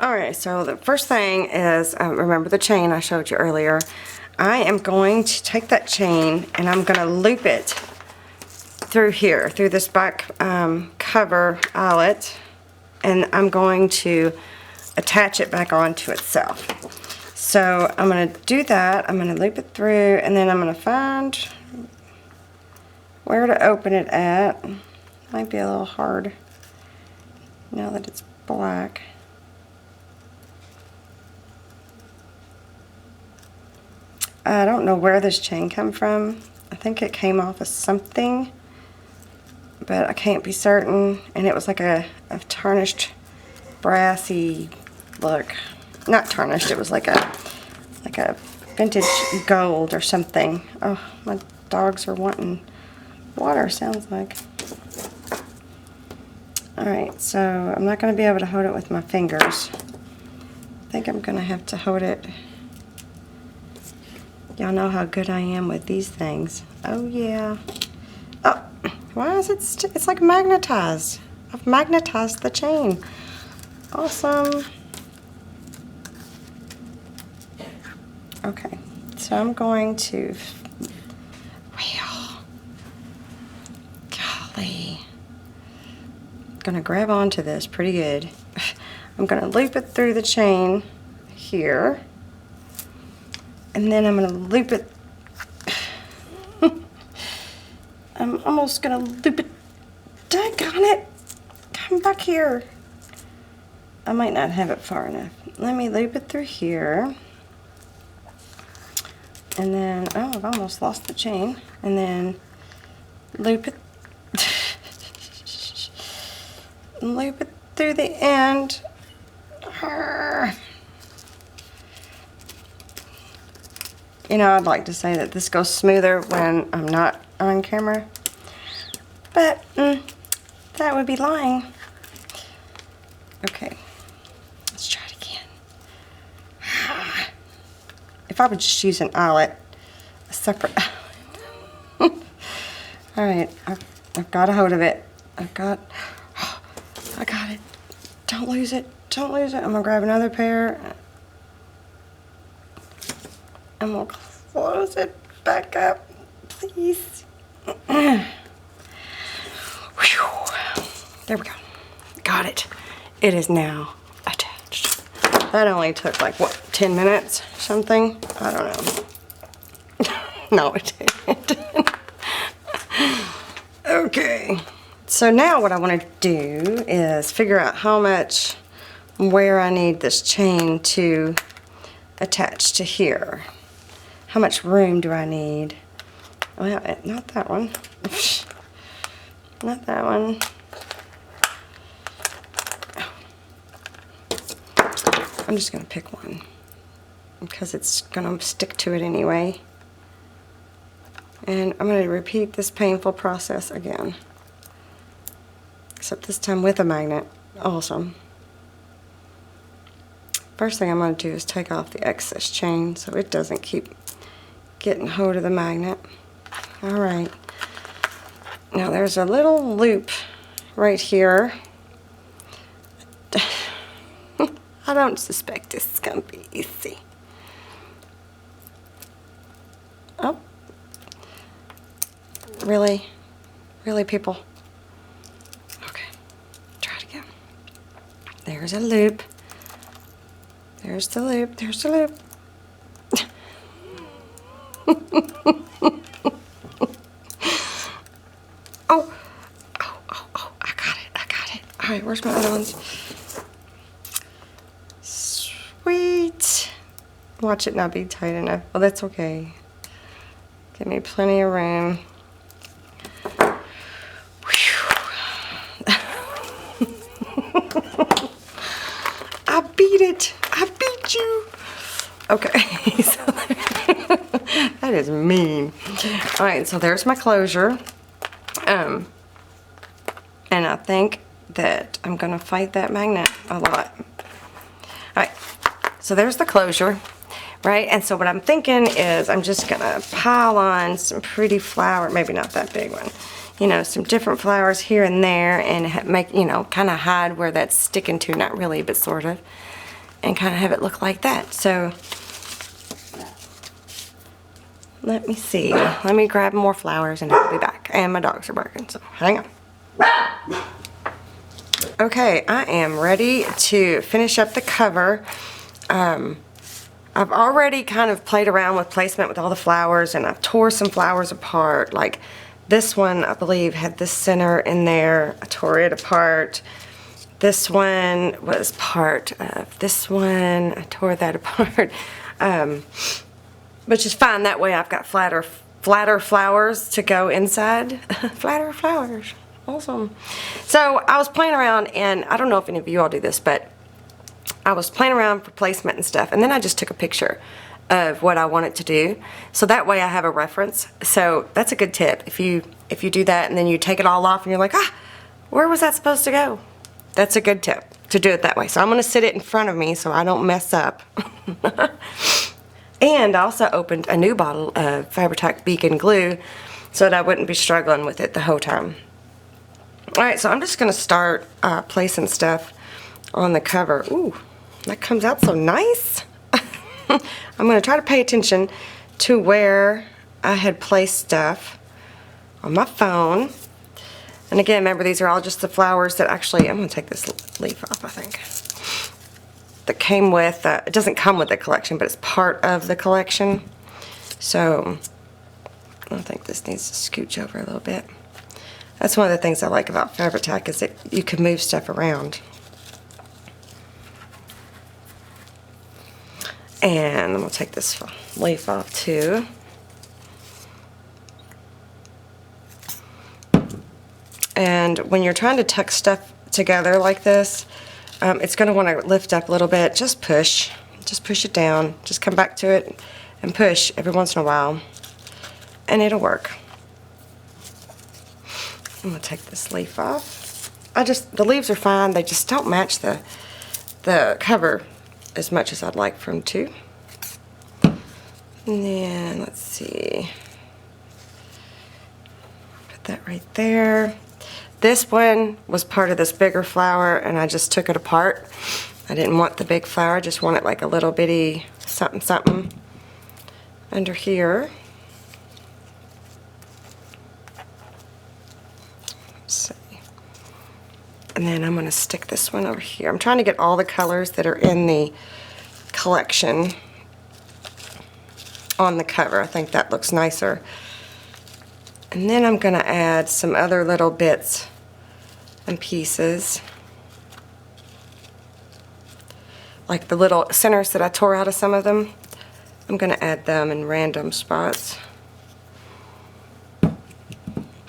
Alright, so the first thing is, remember the chain I showed you earlier. I am going to take that chain and I'm going to loop it through here, through this back cover eyelet, and I'm going to attach it back onto itself. So I'm going to do that. I'm going to loop it through, and then I'm going to find where to open it at. Might be a little hard now that it's black. I don't know where this chain came from. I think it came off of something, but I can't be certain. And it was like a tarnished, brassy look. Not tarnished. It was like a vintage gold or something. Oh, my dogs are wanting water. Sounds like. All right, so I'm not going to be able to hold it with my fingers. I think I'm going to have to hold it. Y'all know how good I am with these things. Oh yeah. Oh, why is it it's like magnetized. I've magnetized the chain. Awesome. Okay, so I'm going to, well, golly. I'm gonna grab onto this pretty good. I'm gonna loop it through the chain here. And then I'm going to loop it. I'm almost going to loop it. Daggone it. Come back here. I might not have it far enough. Let me loop it through here. And then, oh, I've almost lost the chain. And then loop it. Loop it through the end. You know, I'd like to say that this goes smoother when I'm not on camera, but that would be lying. Okay, let's try it again. If I would just use an eyelet, a separate eyelet. All right, I've got a hold of it. I got it. Don't lose it. Don't lose it. I'm gonna grab another pair. And we'll close it back up, please. Whew. There we go. Got it. It is now attached. That only took like, what, 10 minutes? Something? I don't know. No, it didn't. Okay. So now what I want to do is figure out how much, where I need this chain to attach to here. How much room do I need? Well, not that one. Not that one. I'm just going to pick one because it's going to stick to it anyway. And I'm going to repeat this painful process again. Except this time with a magnet. Awesome. First thing I'm going to do is take off the excess chain so it doesn't keep getting hold of the magnet. Alright. Now there's a little loop right here. I don't suspect this is going to be easy. Oh. Really? Really, people? Okay. Try it again. There's a loop. There's the loop. There's the loop. Oh, I got it. All right, where's my other ones? Sweet. Watch it not be tight enough. Well, that's okay. Give me plenty of room. I beat it. I beat you. Okay, so that is mean. All right, so there's my closure. And I think that I'm gonna fight that magnet a lot. All right, so there's the closure, right? And so what I'm thinking is I'm just gonna pile on some pretty flower, maybe not that big one, you know, some different flowers here and there, and make, you know, kind of hide where that's sticking to, not really, but sort of. and kind of have it look like that. So let me see. Let me grab more flowers and I'll be back. And my dogs are barking, so hang on. Okay, I am ready to finish up the cover. I've already kind of played around with placement with all the flowers, and I've tore some flowers apart. Like this one, I believe, had this center in there. I tore it apart. This one was part of this one. I tore that apart. Which is fine. That way I've got flatter flowers to go inside. Flatter flowers. Awesome. So I was playing around, and I don't know if any of you all do this, but I was playing around for placement and stuff, and then I just took a picture of what I wanted to do, so that way I have a reference. So that's a good tip. If you do that and then you take it all off and you're like, where was that supposed to go? That's a good tip to do it that way. So I'm going to sit it in front of me so I don't mess up. And I also opened a new bottle of Fabri-Tac Beacon glue so that I wouldn't be struggling with it the whole time. Alright, so I'm just going to start placing stuff on the cover. Ooh, that comes out so nice. I'm going to try to pay attention to where I had placed stuff on my phone. And again, remember, these are all just the flowers that actually, I'm going to take this leaf off, I think, that came with, it doesn't come with the collection, but it's part of the collection. So I think this needs to scooch over a little bit. That's one of the things I like about Fabri-Tac, is that you can move stuff around. And I'm going to take this leaf off too. And when you're trying to tuck stuff together like this, it's going to want to lift up a little bit. Just push it down. Just come back to it and push every once in a while, and it'll work. I'm going to take this leaf off. The leaves are fine. They just don't match the cover as much as I'd like for them to. And then, let's see. Put that right there. This one was part of this bigger flower, and I just took it apart. I didn't want the big flower. I just wanted like a little bitty something something under here. Let's see. And then I'm going to stick this one over here. I'm trying to get all the colors that are in the collection on the cover. I think that looks nicer. And then I'm going to add some other little bits and pieces, like the little centers that I tore out of some of them. I'm going to add them in random spots.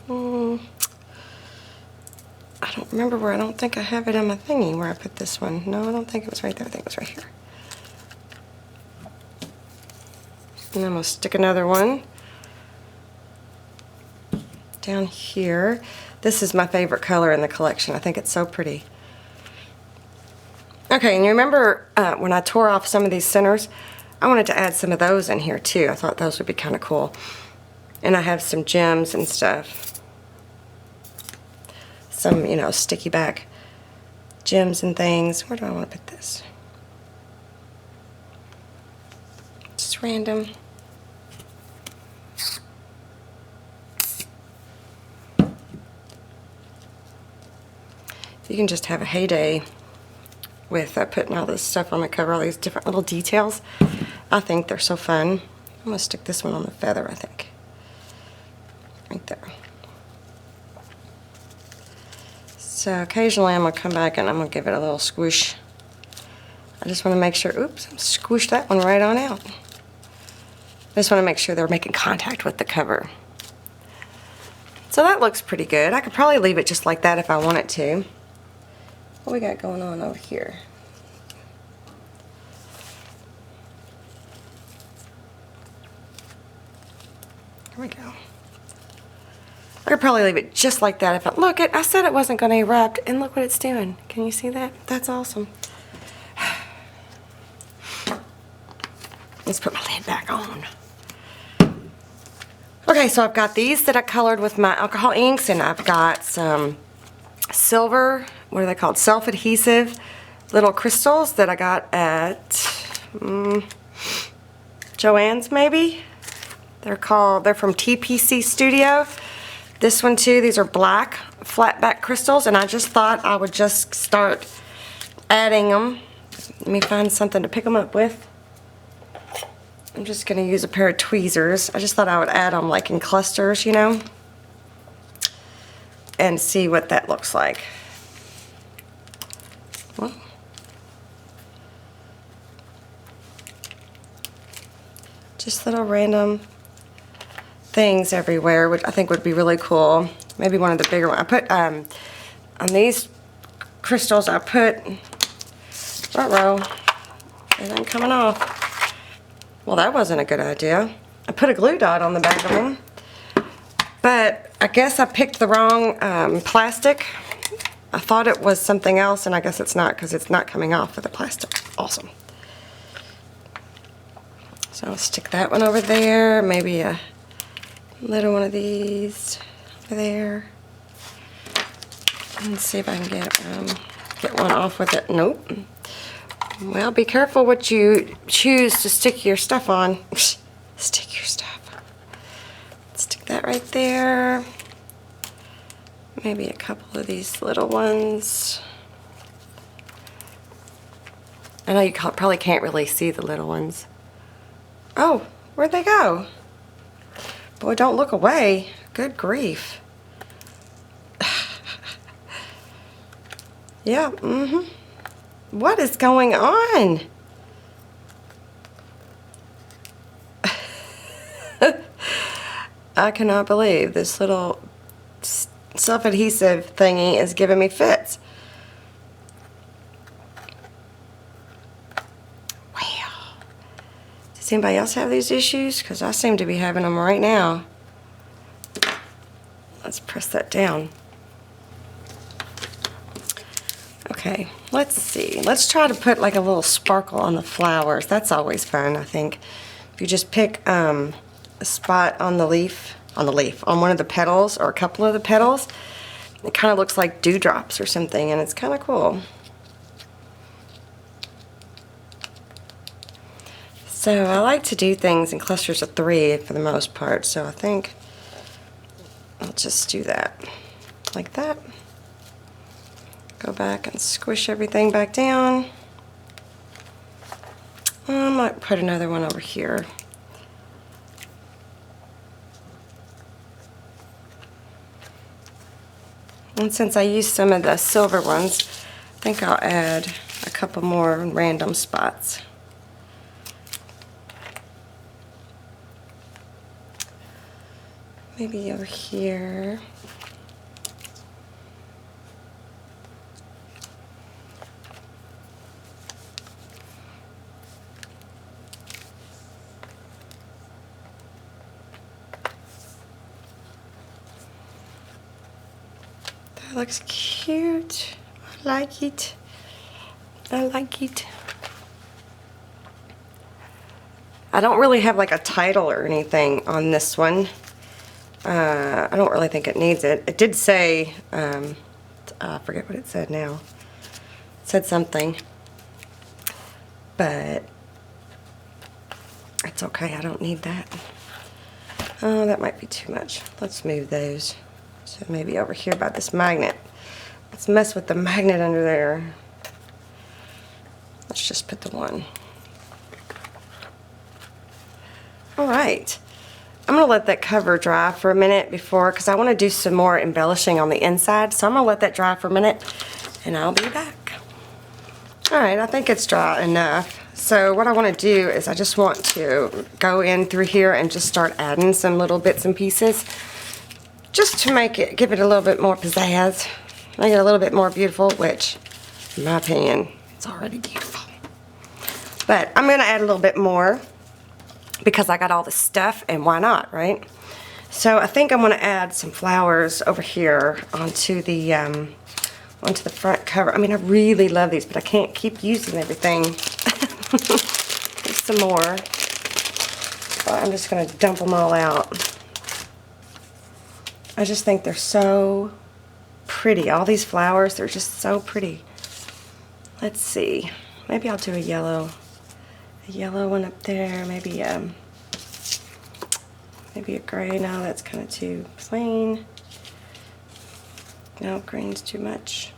I don't remember where. I don't think I have it on my thingy where I put this one. No, I don't think it was right there. I think it was right here. And I'm going to stick another one down here. This is my favorite color in the collection. I think it's so pretty. Okay, and you remember when I tore off some of these centers, I wanted to add some of those in here too. I thought those would be kind of cool. And I have some gems and stuff. Some, you know, sticky back gems and things. Where do I want to put this? Just random. You can just have a heyday with putting all this stuff on the cover, all these different little details. I think they're so fun. I'm going to stick this one on the feather, I think. Right there. So occasionally I'm going to come back and I'm going to give it a little squish. I just want to make sure, oops, I squished that one right on out. I just want to make sure they're making contact with the cover. So that looks pretty good. I could probably leave it just like that if I wanted to. What we got going on over here? Here we go. I could probably leave it just like that if I look it. I said it wasn't going to erupt, and look what it's doing. Can you see that? That's awesome. Let's put my lid back on. Okay, so I've got these that I colored with my alcohol inks, and I've got some silver, what are they called? Self-adhesive little crystals that I got at Joann's maybe. They're from TPC Studio. This one too, these are black flat back crystals, and I just thought I would just start adding them. Let me find something to pick them up with. I'm just going to use a pair of tweezers. I just thought I would add them like in clusters, you know, and see what that looks like. Well, just little random things everywhere, which I think would be really cool. Maybe one of the bigger ones. I put on these crystals, I put everything coming off. Well, that wasn't a good idea. I put a glue dot on the back of them, but I guess I picked the wrong plastic. I thought it was something else, and I guess it's not, because it's not coming off with the plastic. Awesome. So I'll stick that one over there, maybe a little one of these over there, and see if I can get one off with it. Nope. Well, be careful what you choose to stick your stuff on. Stick your stuff. Stick that right there. Maybe a couple of these little ones. I know you probably can't really see the little ones. Oh, where'd they go? Boy, don't look away. Good grief. Yeah, What is going on? I cannot believe this little self-adhesive thingy is giving me fits. Wow. Does anybody else have these issues? Because I seem to be having them right now. Let's press that down. Okay, let's see. Let's try to put like a little sparkle on the flowers. That's always fun, I think. If you just pick a spot on the leaf, on one of the petals or a couple of the petals, it kind of looks like dewdrops or something, and it's kind of cool. So I like to do things in clusters of 3 for the most part, so I think I'll just do that like that. Go back and squish everything back down. I might put another one over here. And since I used some of the silver ones, I think I'll add a couple more random spots. Maybe over here. That looks cute. I like it. I like it. I don't really have like a title or anything on this one. I don't really think it needs it. It did say, I forget what it said now. It said something. But it's okay, I don't need that. Oh, that might be too much. Let's move those. So maybe over here by this magnet. Let's mess with the magnet under there. Let's just put the one. Alright. I'm going to let that cover dry for a minute because I want to do some more embellishing on the inside. So I'm going to let that dry for a minute and I'll be back. Alright, I think it's dry enough. So what I want to do is I just want to go in through here and just start adding some little bits and pieces. Just to make it, give it a little bit more pizzazz. Make it a little bit more beautiful, which, in my opinion, it's already beautiful. But I'm going to add a little bit more, because I got all this stuff, and why not, right? So I think I'm going to add some flowers over here onto the front cover. I mean, I really love these, but I can't keep using everything. There's some more. But I'm just going to dump them all out. I just think they're so pretty. All these flowers, they're just so pretty. let's see, maybe I'll do a yellow one up there, maybe a gray. No, that's kind of too plain. No, green's too much.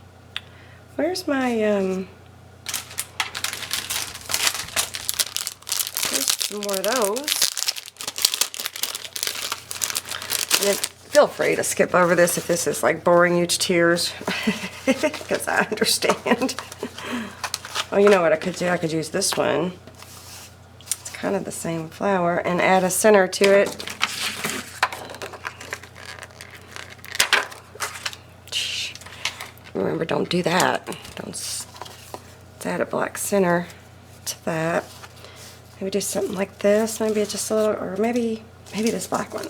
Where's my, there's some more of those. And then feel free to skip over this if this is like boring you to tears, because I understand. Oh, you know what I could do? I could use this one. It's kind of the same flower, and add a center to it. Remember, don't do that. Let's add a black center to that. Maybe do something like this. Maybe just a little, or maybe this black one.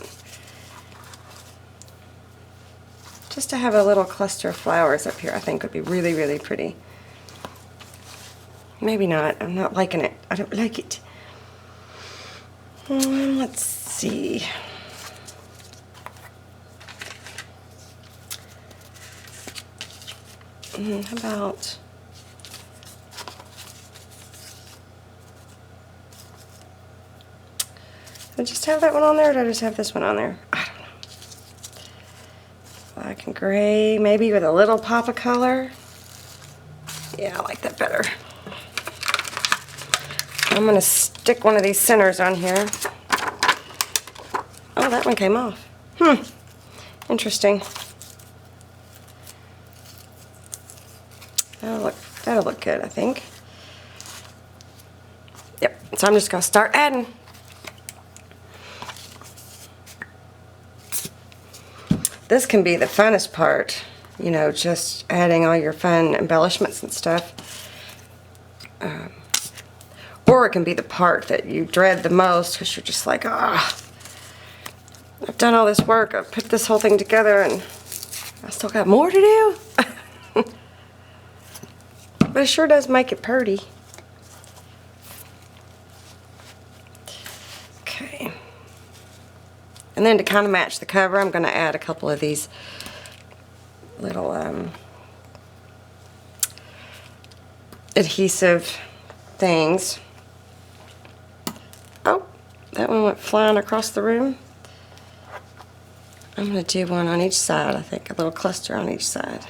Just to have a little cluster of flowers up here, I think would be really, really pretty. Maybe not. I'm not liking it. I don't like it. Let's see. How about did I just have that one on there, or did I just have this one on there? I don't know. Black and gray, maybe with a little pop of color. Yeah, I like that better. I'm going to stick one of these centers on here. Oh, that one came off. Interesting. That'll look good, I think. Yep, so I'm just going to start adding. This can be the funnest part, you know, just adding all your fun embellishments and stuff. Or it can be the part that you dread the most, because you're just like, I've done all this work, I've put this whole thing together, and I still got more to do. But it sure does make it pretty. Okay. And then to kind of match the cover, I'm going to add a couple of these little adhesive things. Oh, that one went flying across the room. I'm going to do one on each side, I think, a little cluster on each side.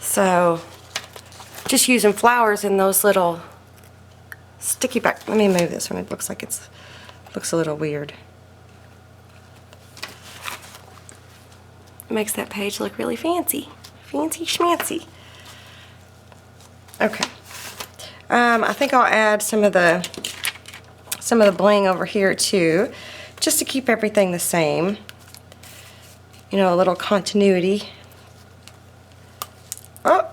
So, just using flowers in those little sticky back. Let me move this one. It looks like looks a little weird. It makes that page look really fancy. Fancy schmancy. Okay. I think I'll add some of the bling over here too, just to keep everything the same. You know, a little continuity. Oh!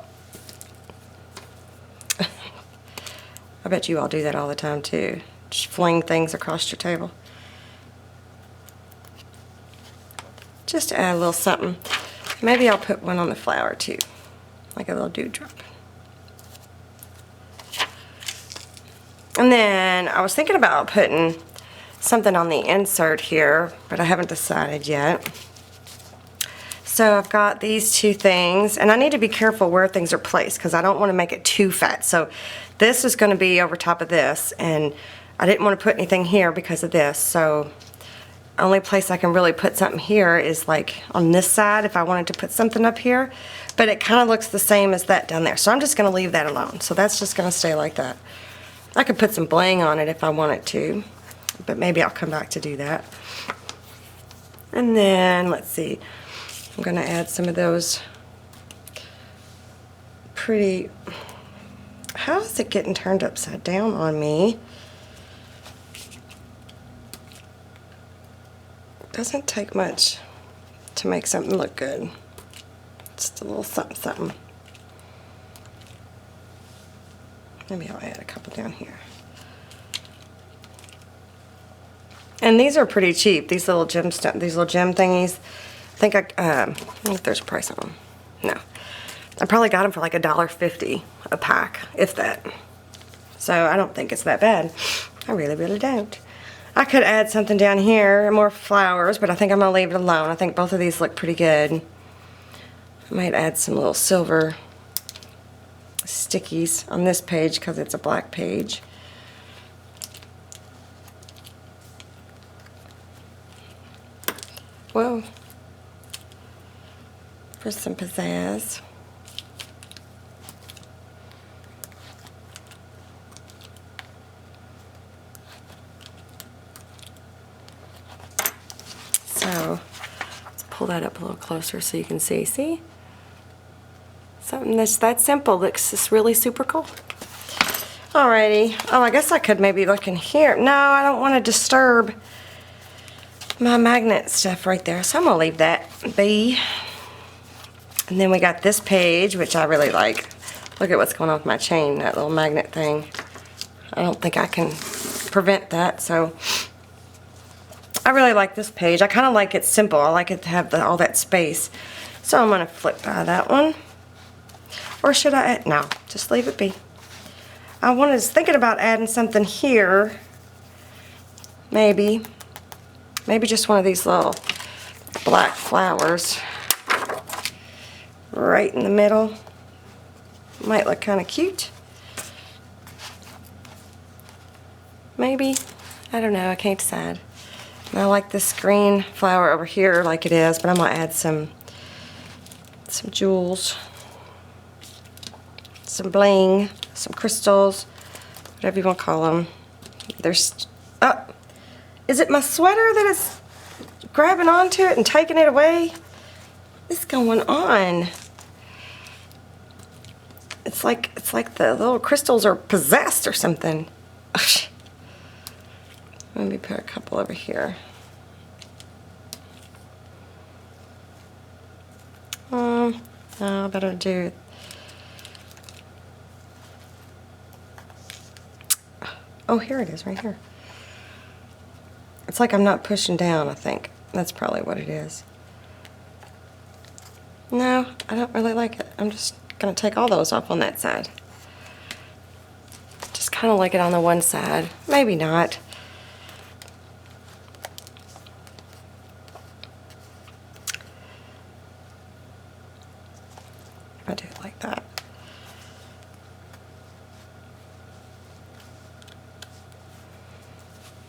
I bet you all do that all the time too. Just fling things across your table. Just to add a little something. Maybe I'll put one on the flower too, like a little dewdrop. And then I was thinking about putting something on the insert here, but I haven't decided yet. So I've got these two things, and I need to be careful where things are placed because I don't want to make it too fat. So this is going to be over top of this, and I didn't want to put anything here because of this. So the only place I can really put something here is like on this side if I wanted to put something up here. But it kind of looks the same as that down there. So I'm just going to leave that alone. So that's just going to stay like that. I could put some bling on it if I wanted to, but maybe I'll come back to do that. And then, let's see. I'm going to add some of those pretty... How is it getting turned upside down on me? It doesn't take much to make something look good. Just a little something, something. Maybe I'll add a couple down here. And these are pretty cheap. These little gem thingies. I think I don't know if there's a price on them. No. I probably got them for like $1.50 a pack, if that. So I don't think it's that bad. I really, really don't. I could add something down here, more flowers, but I think I'm going to leave it alone. I think both of these look pretty good. I might add some little silver stickies on this page because it's a black page. Whoa. For some pizzazz. So let's pull that up a little closer so you can see. See? Something that's that simple looks just really super cool. Alrighty. Oh, I guess I could maybe look in here. No, I don't want to disturb my magnet stuff right there, so I'm going to leave that be. And then we got this page, which I really like. Look at what's going on with my chain, that little magnet thing. I don't think I can prevent that, so I really like this page. I kind of like it simple. I like it to have all that space. So I'm going to flip by that one. Or should I add? No, just leave it be. I was thinking about adding something here. Maybe just one of these little black flowers right in the middle. Might look kind of cute. Maybe. I don't know. I can't decide. And I like this green flower over here like it is, but I'm going to add some jewels, some bling, some crystals, whatever you want to call them. There's, oh, is it my sweater that is grabbing onto it and taking it away? What's going on? It's like the little crystals are possessed or something. Let me put a couple over here. No, I better do. Oh, here it is, right here. It's like I'm not pushing down, I think. That's probably what it is. No, I don't really like it. I'm just going to take all those off on that side. Just kind of like it on the one side. Maybe not. I do it like that.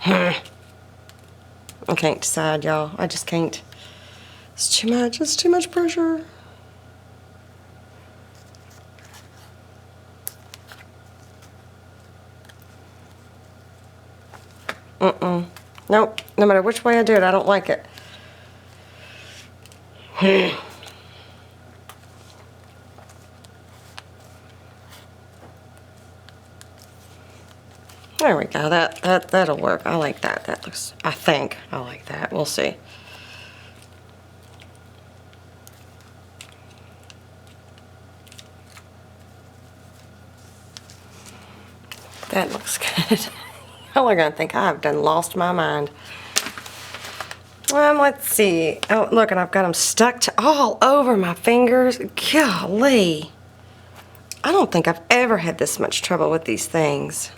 I can't decide, y'all. I just can't. It's too much. It's too much pressure. Nope. No matter which way I do it, I don't like it. There we go. That'll work. I like that. That looks, I think I like that. We'll see. That looks good. Y'all are gonna think I've done lost my mind. Let's see. Oh, look, and I've got them stuck to all over my fingers. Golly. I don't think I've ever had this much trouble with these things.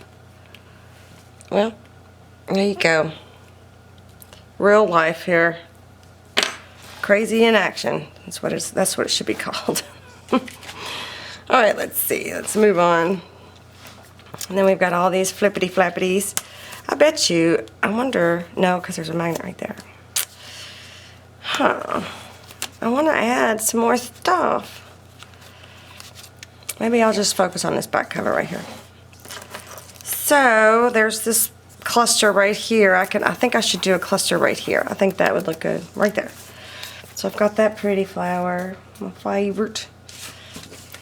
Well, there you go. Real life here. Crazy in action. That's what it should be called. All right, let's see. Let's move on. And then we've got all these flippity flappities. I bet you, I wonder, no, because there's a magnet right there. Huh. I want to add some more stuff. Maybe I'll just focus on this back cover right here. So there's this cluster right here. I think I should do a cluster right here. I think that would look good right there. So I've got that pretty flower, my favorite.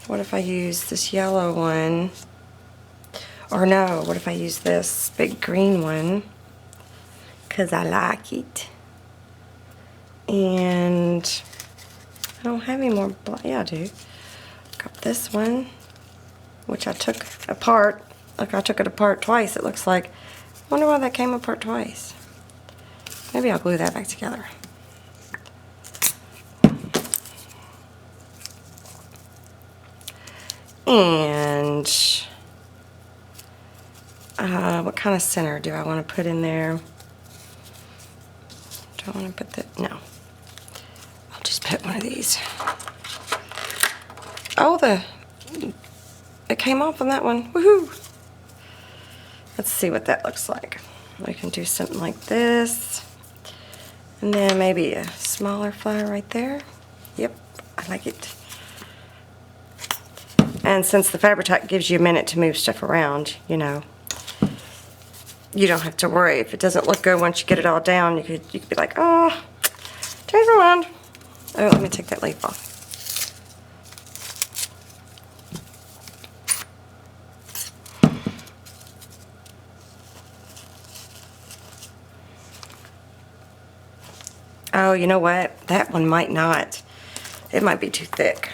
What if I use this yellow one? Or no, what if I use this big green one? Because I like it. And I don't have any more black. Yeah, I do. Got this one, which I took apart. Look, I took it apart twice, it looks like. I wonder why that came apart twice. Maybe I'll glue that back together. And what kind of center do I want to put in there? I want to put that, no. I'll just put one of these. Oh, it came off on that one. Woohoo! Let's see what that looks like. We can do something like this. And then maybe a smaller flower right there. Yep, I like it. And since the Fabri-Tac gives you a minute to move stuff around, you know, you don't have to worry. If it doesn't look good once you get it all down, you could be like, oh, change my mind. Oh, let me take that leaf off. Oh, you know what? That one might not. It might be too thick.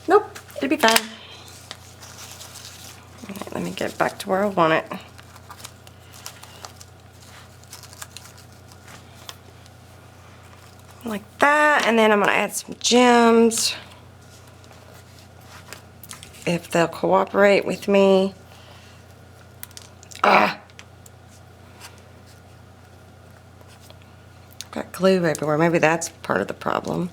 Nope, it'll be fine. All right, let me get back to where I want it. Like that, and then I'm going to add some gems. If they'll cooperate with me. Got glue everywhere. Maybe that's part of the problem.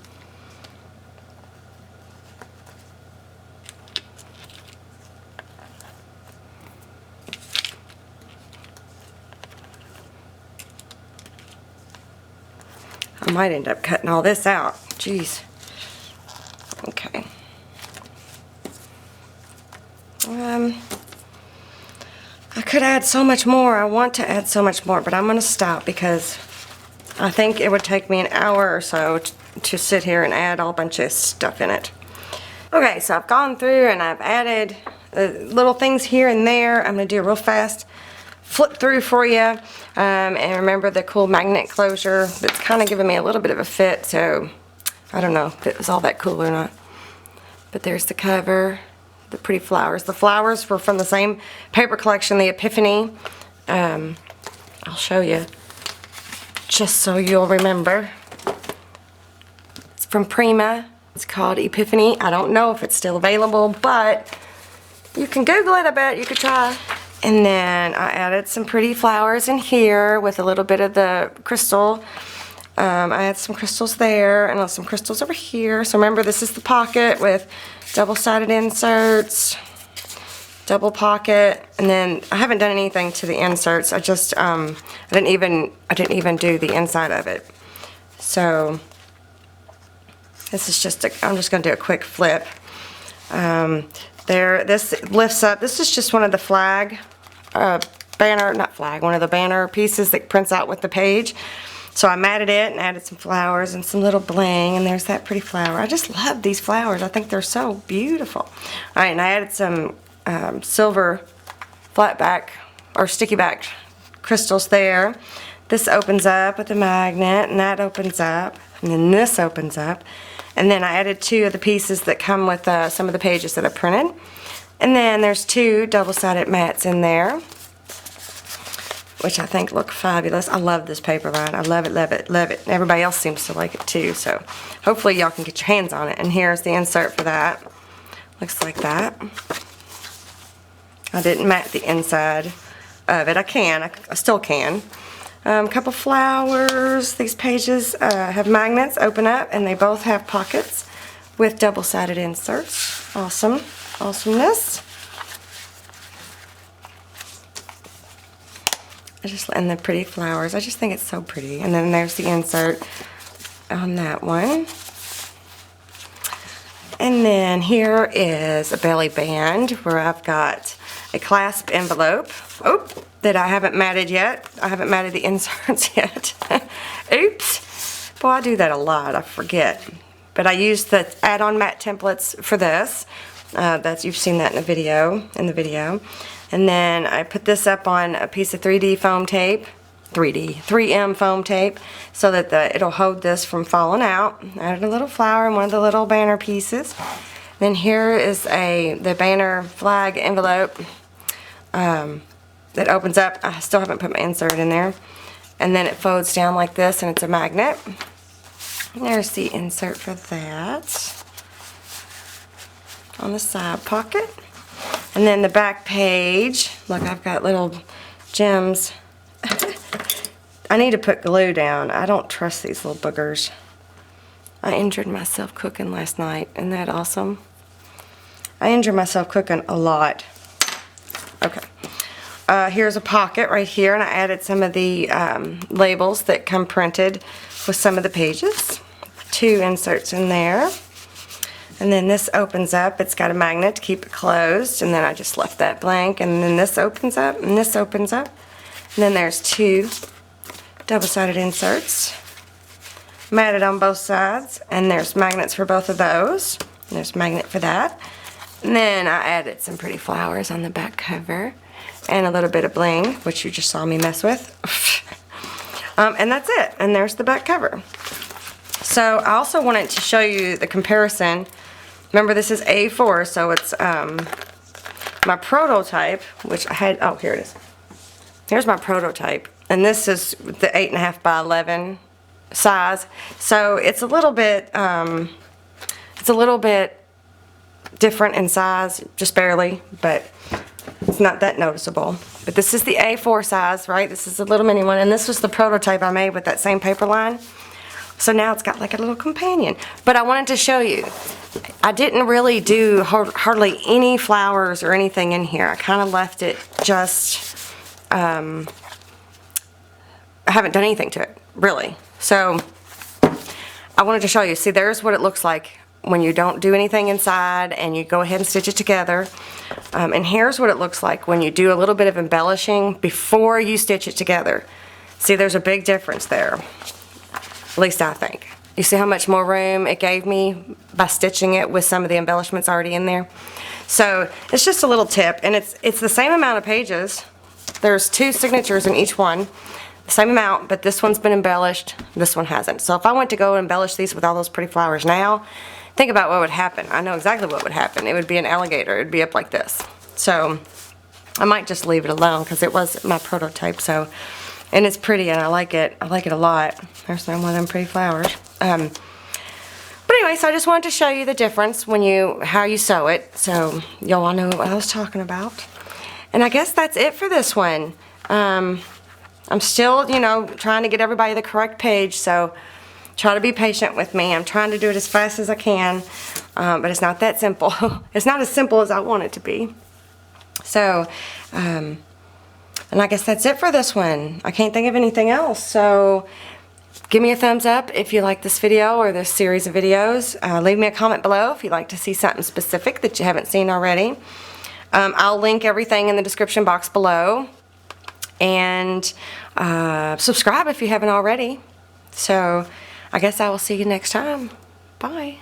I might end up cutting all this out. Jeez. Okay. I could add so much more. I want to add so much more, but I'm going to stop because I think it would take me an hour or so to sit here and add a whole bunch of stuff in it. Okay, so I've gone through and I've added little things here and there. I'm going to do a real fast flip through for you. And remember the cool magnet closure that's kind of giving me a little bit of a fit, so I don't know if it was all that cool or not. But there's the cover, the pretty flowers. The flowers were from the same paper collection, the Epiphany. I'll show you just so you'll remember. It's from Prima. It's called Epiphany. I don't know if it's still available, but you can Google it, I bet. You could try. And then I added some pretty flowers in here with a little bit of the crystal. I had some crystals there and some crystals over here. So remember, this is the pocket with double-sided inserts, double pocket, and then I haven't done anything to the inserts. I just I didn't even do the inside of it. So this is just I'm just going to do a quick flip. This lifts up. This is just one of the flag banner, not flag, one of the banner pieces that prints out with the page. So I matted it and added some flowers and some little bling, and there's that pretty flower. I just love these flowers. I think they're so beautiful. All right, and I added some silver flat back or sticky back crystals there. This opens up with a magnet, and that opens up, and then this opens up. And then I added two of the pieces that come with some of the pages that I printed. And then there's two double-sided mats in there, which I think look fabulous. I love this paper line. I love it, love it, love it. Everybody else seems to like it too, so hopefully y'all can get your hands on it. And here's the insert for that. Looks like that. I didn't mat the inside of it. I still can. A couple flowers. These pages have magnets, open up, and they both have pockets with double-sided inserts. Awesome. Awesomeness. And the pretty flowers. I just think it's so pretty. And then there's the insert on that one. And then here is a belly band where I've got a clasp envelope. Oh, that I haven't matted yet. I haven't matted the inserts yet. Oops. Boy, I do that a lot. I forget. But I used the add-on mat templates for this. You've seen that in the video. And then I put this up on a piece of 3D foam tape. 3M foam tape, so that it'll hold this from falling out. Added a little flower in one of the little banner pieces. Then here is the banner flag envelope that opens up. I still haven't put my insert in there. And then it folds down like this, and it's a magnet. And there's the insert for that on the side pocket. And then the back page, look, I've got little gems. I need to put glue down. I don't trust these little boogers. I injured myself cooking last night. Isn't that awesome? I injured myself cooking a lot. Okay. Here's a pocket right here, and I added some of the labels that come printed with some of the pages. 2 inserts in there. And then this opens up. It's got a magnet to keep it closed, and then I just left that blank. And then this opens up, and this opens up. And then there's 2 double-sided inserts matted on both sides, and there's magnets for both of those. And there's a magnet for that. And then I added some pretty flowers on the back cover and a little bit of bling, which you just saw me mess with. And that's it. And there's the back cover. So I also wanted to show you the comparison. Remember, this is A4, so it's my prototype, which I had. Oh, here it is. Here's my prototype, and this is the 8.5 by 11 size. So it's a little bit different in size, just barely, but it's not that noticeable. But this is the A4 size, right? This is a little mini one, and this was the prototype I made with that same paper line. So now it's got like a little companion. But I wanted to show you, I didn't really do hardly any flowers or anything in here. I kind of left it just, I haven't done anything to it, really. So I wanted to show you. See, there's what it looks like when you don't do anything inside and you go ahead and stitch it together. And here's what it looks like when you do a little bit of embellishing before you stitch it together. See, there's a big difference there. At least I think. You see how much more room it gave me by stitching it with some of the embellishments already in there? So it's just a little tip, and it's the same amount of pages. There's 2 signatures in each one, the same amount, but this one's been embellished, this one hasn't. So if I went to go and embellish these with all those pretty flowers now, think about what would happen. I know exactly what would happen. It would be an alligator. It would be up like this. So I might just leave it alone because it was my prototype. So. And it's pretty, and I like it. I like it a lot. There's one of them pretty flowers. But anyway, so I just wanted to show you the difference how you sew it, so y'all all know what I was talking about. And I guess that's it for this one. I'm still, trying to get everybody the correct page, so try to be patient with me. I'm trying to do it as fast as I can, but it's not that simple. It's not as simple as I want it to be. So, and I guess that's it for this one. I can't think of anything else. So give me a thumbs up if you like this video or this series of videos. Leave me a comment below if you'd like to see something specific that you haven't seen already. I'll link everything in the description box below. And subscribe if you haven't already. So I guess I will see you next time. Bye.